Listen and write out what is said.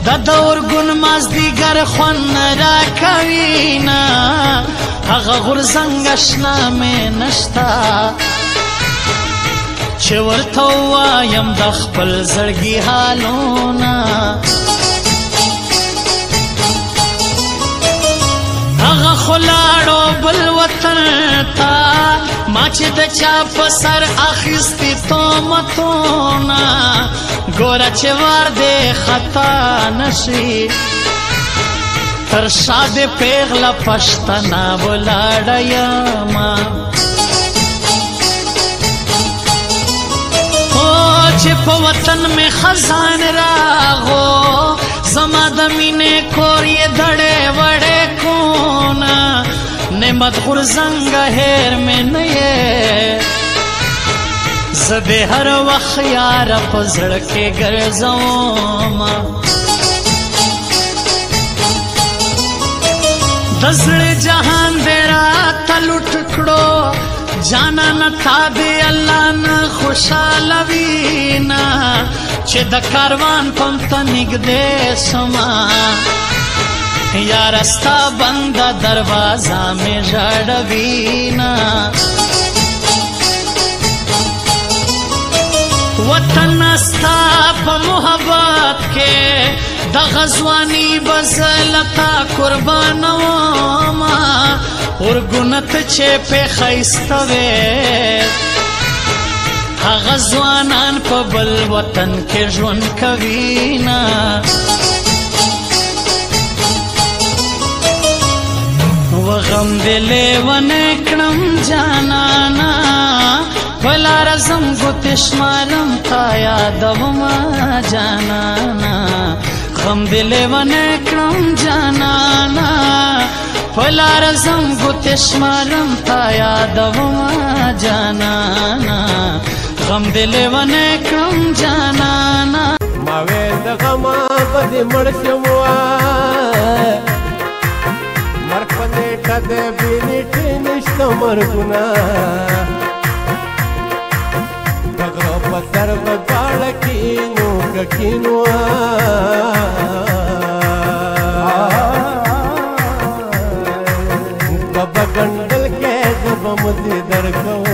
د دور ګون مازدیګر خوند راکوینا هغه غورځنګ اشنا مې نشتا چې ورته ووایم د خپل زړګي حالونه هغه خو لاړو بل وطن ته ما چې د چا په سر اخیستي تهمتونه ګوره چې وار دې خطا نشي تر شا دې پیغله پښتنه ولاړه یمه چې په وطن میں خزان راغو زما د مینې کور یې دړې وړې کونا نعمت غورځنګ هیر مې نه یې زه دې هر وخت یاره په زړه کې ګرځومه د زړه جهان دې راته لوټ کړو جانا نتا دے اللہ نا خوشحال وینا چه دا کاروان پمتا نگدے سما یا رستا بندہ دروازہ میں جڑ وینا وطن استا پا محبت کے دا غزوانی بزلتا قربانوما ورګونت چې په خیسته وې هغه ځوانان په بل وطن کې ژوند کوي نه وغم دې لیونی کړم جانانا په لاره ځم ګوتې شمارم تا یادومه جانانا غم دې لیونی کړم جانانا پلار زم گوتې شمارم تا یادومه جانانا غم دې لیونی کړم جانانا ما ویل د غمه به دې مړ شم مرګ په نیټه د بې نیټې نشته مرګونه د غره په سر به دواړه کینو که کینو بابا گندل کے زبا مزی در کو